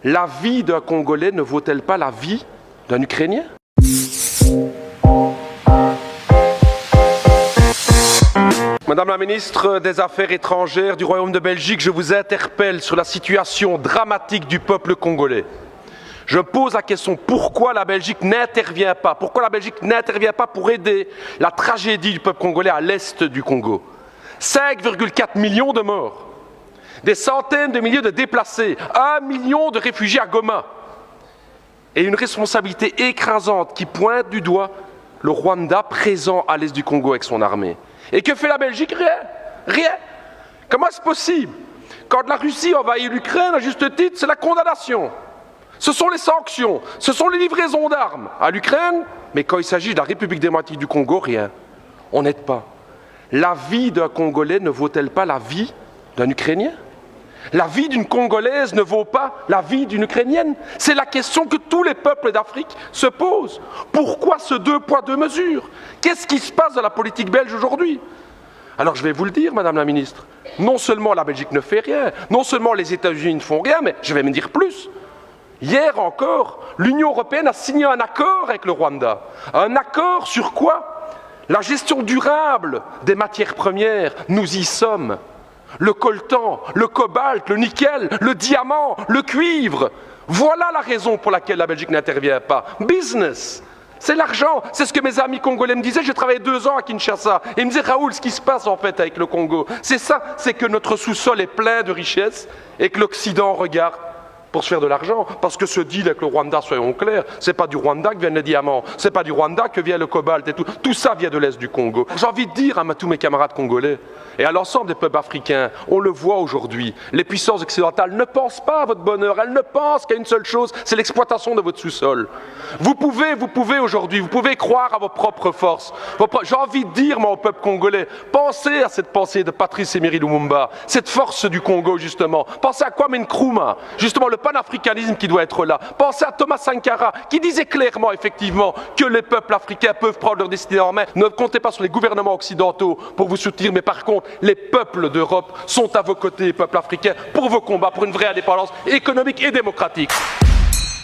La vie d'un Congolais ne vaut-elle pas la vie d'un Ukrainien? Madame la ministre des Affaires étrangères du Royaume de Belgique, je vous interpelle sur la situation dramatique du peuple congolais. Je pose la question, pourquoi la Belgique n'intervient pas? Pourquoi la Belgique n'intervient pas pour aider la tragédie du peuple congolais à l'est du Congo? 5,4 millions de morts, des centaines de milliers de déplacés, 1 million de réfugiés à Goma, et une responsabilité écrasante qui pointe du doigt le Rwanda présent à l'est du Congo avec son armée. Et que fait la Belgique? Rien. Rien. Comment est-ce possible? Quand la Russie envahit l'Ukraine, à juste titre, c'est la condamnation. Ce sont les sanctions, ce sont les livraisons d'armes à l'Ukraine, mais quand il s'agit de la République démocratique du Congo, rien. On n'aide pas. La vie d'un Congolais ne vaut-elle pas la vie d'un Ukrainien? La vie d'une Congolaise ne vaut pas la vie d'une Ukrainienne? C'est la question que tous les peuples d'Afrique se posent. Pourquoi ce 2 poids 2 mesures? Qu'est-ce qui se passe dans la politique belge aujourd'hui? Alors je vais vous le dire, Madame la Ministre, non seulement la Belgique ne fait rien, non seulement les États-Unis ne font rien, mais je vais me dire plus. Hier encore, l'Union européenne a signé un accord avec le Rwanda. Un accord sur quoi? La gestion durable des matières premières. Nous y sommes. Le coltan, le cobalt, le nickel, le diamant, le cuivre. Voilà la raison pour laquelle la Belgique n'intervient pas. Business. C'est l'argent. C'est ce que mes amis congolais me disaient. J'ai travaillé 2 ans à Kinshasa. Et ils me disaient, Raoul, ce qui se passe en fait avec le Congo, c'est ça, c'est que notre sous-sol est plein de richesses et que l'Occident regarde pour se faire de l'argent. Parce que ce deal avec le Rwanda, soyons clairs, c'est pas du Rwanda que viennent les diamants, c'est pas du Rwanda que vient le cobalt et tout. Tout ça vient de l'Est du Congo. J'ai envie de dire à tous mes camarades congolais et à l'ensemble des peuples africains, on le voit aujourd'hui, les puissances occidentales ne pensent pas à votre bonheur, elles ne pensent qu'à une seule chose, c'est l'exploitation de votre sous-sol. Vous pouvez aujourd'hui, vous pouvez croire à vos propres forces. J'ai envie de dire, moi, au peuple congolais, pensez à cette pensée de Patrice Emery Lumumba, cette force du Congo, justement. Pensez à Kwame Nkrumah, justement, le panafricanisme qui doit être là. Pensez à Thomas Sankara, qui disait clairement, effectivement, que les peuples africains peuvent prendre leur destinée en main. Ne comptez pas sur les gouvernements occidentaux pour vous soutenir, mais par contre, les peuples d'Europe sont à vos côtés, les peuples africains, pour vos combats, pour une vraie indépendance économique et démocratique.